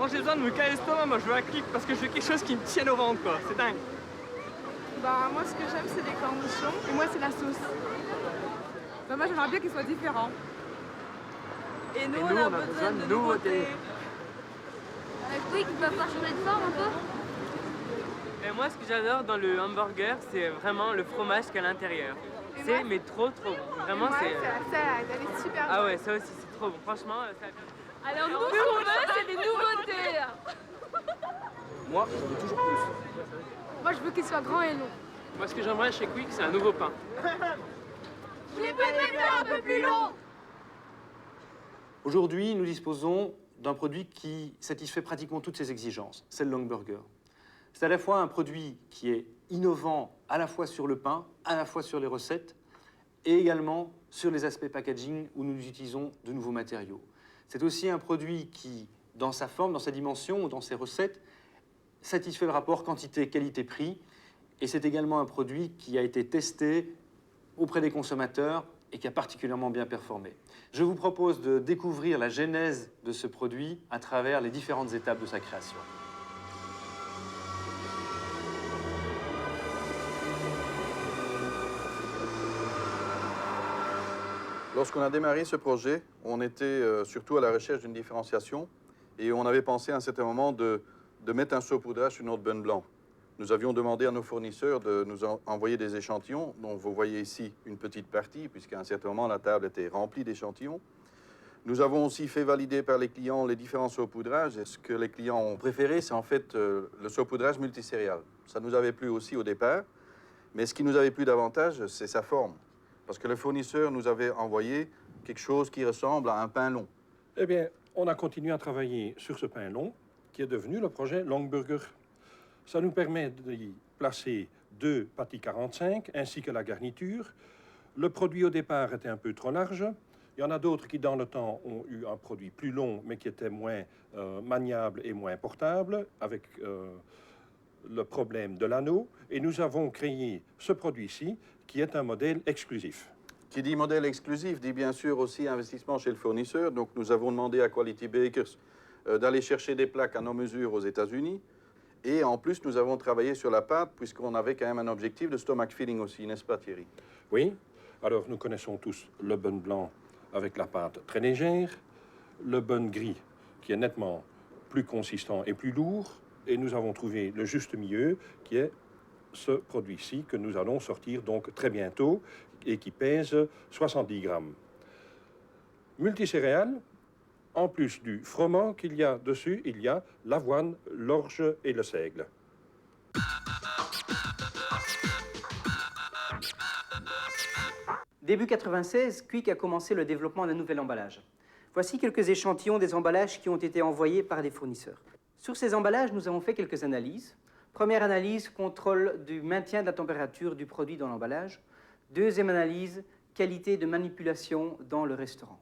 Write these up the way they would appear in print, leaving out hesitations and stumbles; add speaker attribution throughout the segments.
Speaker 1: Quand j'ai besoin de me caler l'estomac, moi je veux un Quick parce que je veux quelque chose qui me tienne au ventre, quoi. C'est dingue.
Speaker 2: Bah, moi, ce que j'aime, c'est les cornichons. Et moi, c'est la sauce. Bah, moi, j'aimerais bien qu'ils soient différents.
Speaker 3: Et nous, on a besoin de nouveautés.
Speaker 4: Quick, il va pas changer de forme un peu.
Speaker 3: Et moi, ce que j'adore dans le hamburger, c'est vraiment le fromage qu'il y a à l'intérieur. C'est mais trop bon. Vraiment,
Speaker 2: moi,
Speaker 3: c'est.
Speaker 2: c'est la salade, elle est super bonne.
Speaker 3: Ah ouais, ça aussi, c'est trop bon. Franchement, ça.
Speaker 4: Alors nous, ce qu'on veut, c'est des nouveautés.
Speaker 1: Moi, j'en veux toujours plus.
Speaker 2: Moi, je veux qu'ils soient grands et longs.
Speaker 1: Moi, ce que j'aimerais chez Quick, c'est un nouveau pain.
Speaker 4: Je les peux faire un peu plus long.
Speaker 5: Aujourd'hui, nous disposons d'un produit qui satisfait pratiquement toutes ces exigences, c'est le Langburger. C'est à la fois un produit qui est innovant à la fois sur le pain, à la fois sur les recettes, et également sur les aspects packaging où nous utilisons de nouveaux matériaux. C'est aussi un produit qui, dans sa forme, dans sa dimension ou dans ses recettes, satisfait le rapport quantité-qualité-prix. Et c'est également un produit qui a été testé auprès des consommateurs et qui a particulièrement bien performé. Je vous propose de découvrir la genèse de ce produit à travers les différentes étapes de sa création.
Speaker 6: Lorsqu'on a démarré ce projet, on était surtout à la recherche d'une différenciation et on avait pensé à un certain moment de mettre un saupoudrage sur notre bun blanc. Nous avions demandé à nos fournisseurs de nous envoyer des échantillons, dont vous voyez ici une petite partie, puisqu'à un certain moment, la table était remplie d'échantillons. Nous avons aussi fait valider par les clients les différents saupoudrages. Et ce que les clients ont préféré, c'est en fait le saupoudrage multicéréales. Ça nous avait plu aussi au départ, mais ce qui nous avait plu davantage, c'est sa forme. Parce que le fournisseur nous avait envoyé quelque chose qui ressemble à un pain long.
Speaker 7: Eh bien, on a continué à travailler sur ce pain long, qui est devenu le projet Langburger. Ça nous permet d'y placer 2 pâtis 45 ainsi que la garniture. Le produit au départ était un peu trop large. Il y en a d'autres qui, dans le temps, ont eu un produit plus long, mais qui était moins maniable et moins portable, avec le problème de l'anneau. Et nous avons créé ce produit-ci, qui est un modèle exclusif.
Speaker 6: Qui dit modèle exclusif, dit bien sûr aussi investissement chez le fournisseur. Donc nous avons demandé à Quality Bakers d'aller chercher des plaques à nos mesures aux États-Unis. Et en plus, nous avons travaillé sur la pâte, puisqu'on avait quand même un objectif de stomach filling aussi, n'est-ce pas Thierry?
Speaker 7: Oui. Alors, nous connaissons tous le bun blanc avec la pâte très légère, le bun gris qui est nettement plus consistant et plus lourd, et nous avons trouvé le juste milieu qui est ce produit-ci que nous allons sortir donc très bientôt et qui pèse 70 grammes. Multicéréales. En plus du froment qu'il y a dessus, il y a l'avoine, l'orge et le seigle.
Speaker 8: Début 96, Quick a commencé le développement d'un nouvel emballage. Voici quelques échantillons des emballages qui ont été envoyés par des fournisseurs. Sur ces emballages, nous avons fait quelques analyses. Première analyse, contrôle du maintien de la température du produit dans l'emballage. Deuxième analyse, qualité de manipulation dans le restaurant.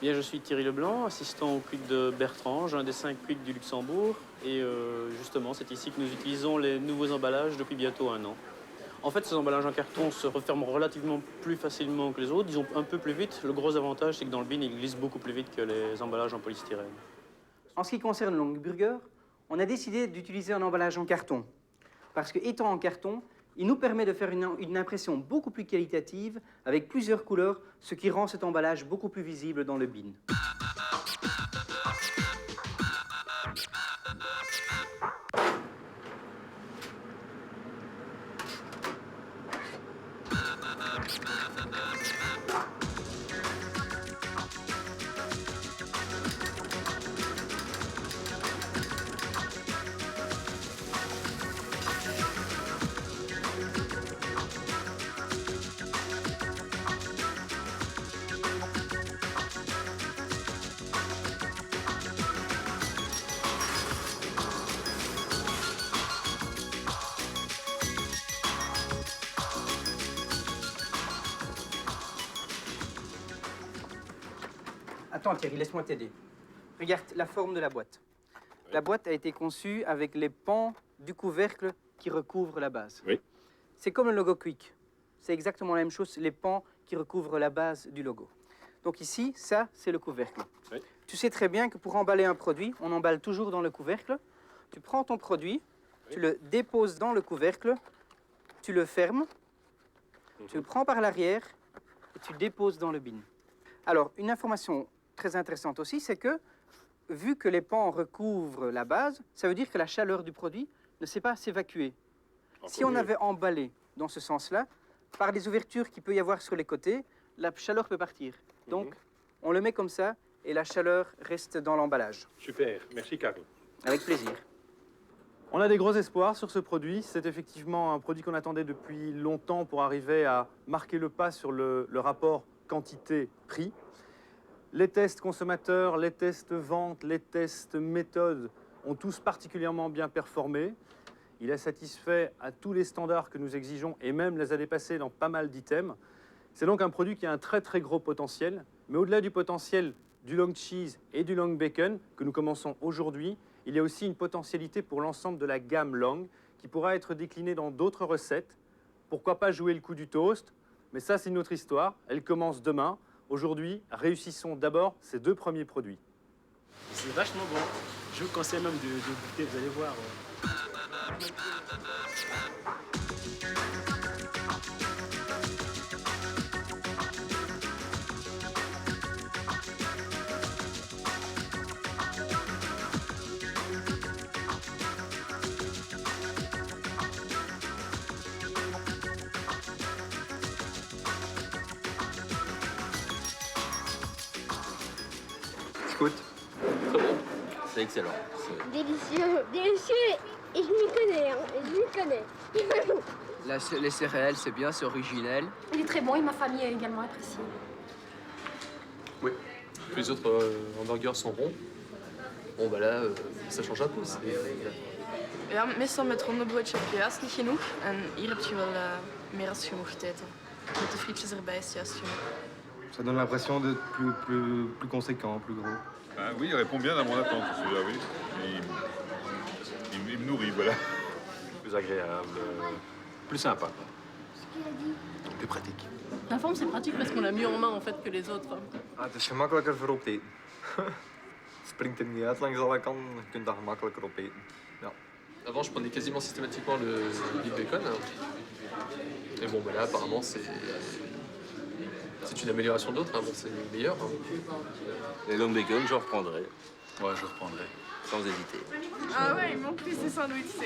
Speaker 9: Bien, je suis Thierry Leblanc, assistant au Quick de Bertrange, un des 5 Quick du Luxembourg. Et justement, c'est ici que nous utilisons les nouveaux emballages depuis bientôt 1 an. En fait, ces emballages en carton se referment relativement plus facilement que les autres, disons un peu plus vite. Le gros avantage, c'est que dans le bin, ils glissent beaucoup plus vite que les emballages en polystyrène.
Speaker 8: En ce qui concerne le Langburger, on a décidé d'utiliser un emballage en carton. Parce que, étant en carton, il nous permet de faire une impression beaucoup plus qualitative, avec plusieurs couleurs, ce qui rend cet emballage beaucoup plus visible dans le bin. Attends Thierry, laisse-moi t'aider. Regarde la forme de la boîte. La boîte a été conçue avec les pans du couvercle qui recouvrent la base.
Speaker 7: Oui.
Speaker 8: C'est comme le logo Quick. C'est exactement la même chose, les pans qui recouvrent la base du logo. Donc ici, ça, c'est le couvercle.
Speaker 7: Oui.
Speaker 8: Tu sais très bien que pour emballer un produit, on emballe toujours dans le couvercle. Tu prends ton produit, tu le déposes dans le couvercle, tu le fermes, tu le prends par l'arrière et tu déposes dans le bin. Alors, une information très intéressante aussi, c'est que, vu que les pans recouvrent la base, ça veut dire que la chaleur du produit ne sait pas s'évacuer. Si on avait emballé dans ce sens-là, par les ouvertures qu'il peut y avoir sur les côtés, la chaleur peut partir. Donc, on le met comme ça et la chaleur reste dans l'emballage.
Speaker 7: Super, merci Karl.
Speaker 8: Avec plaisir.
Speaker 5: On a des gros espoirs sur ce produit. C'est effectivement un produit qu'on attendait depuis longtemps pour arriver à marquer le pas sur le rapport quantité-prix. Les tests consommateurs, les tests vente, les tests méthodes ont tous particulièrement bien performé. Il a satisfait à tous les standards que nous exigeons et même les a dépassés dans pas mal d'items. C'est donc un produit qui a un très très gros potentiel. Mais au-delà du potentiel du long cheese et du long bacon que nous commençons aujourd'hui, il y a aussi une potentialité pour l'ensemble de la gamme long qui pourra être déclinée dans d'autres recettes. Pourquoi pas jouer le coup du toast? Mais ça, c'est une autre histoire. Elle commence demain. Aujourd'hui, réussissons d'abord ces 2 premiers produits.
Speaker 10: C'est vachement bon. Je vous conseille même de goûter, vous allez voir.
Speaker 11: Écoute. Très bon. C'est excellent.
Speaker 4: Délicieux, délicieux, et je m'y connais, hein, et je m'y connais.
Speaker 12: Les céréales, c'est bien, c'est originel.
Speaker 4: Il est très bon et ma famille a également apprécié.
Speaker 11: Oui. Les autres hamburgers sont bons. Bon, bah là, ça change un peu.
Speaker 2: Ja, meestal met ronde broodje heb je juist niet genoeg. En hier heb je wel meer als genoeg te eten. Met de frietjes erbij is het juist genoeg.
Speaker 13: Ça donne l'impression d'être plus conséquent, plus gros.
Speaker 14: Ah oui, il répond bien à mon attente, celui-là, oui. Il me nourrit, voilà.
Speaker 15: Plus agréable, plus sympa.
Speaker 11: Plus pratique.
Speaker 16: La forme, c'est pratique parce qu'on l'a mieux en main en fait que les autres.
Speaker 13: Ah, het is gemakkelijker voor opeten. Het springt er niet uit langs alle kanten, je kunt dat gemakkelijker opeten. Ja.
Speaker 11: Avant, je prenais quasiment systématiquement le Big Bacon. Et bon, bah là, apparemment, c'est une amélioration d'autres. Hein. Bon, c'est meilleur. Hein.
Speaker 15: Les long bacon, je reprendrai.
Speaker 14: Ouais, je reprendrai.
Speaker 15: Sans hésiter.
Speaker 2: Ah ouais, il manque plus ces sandwichs.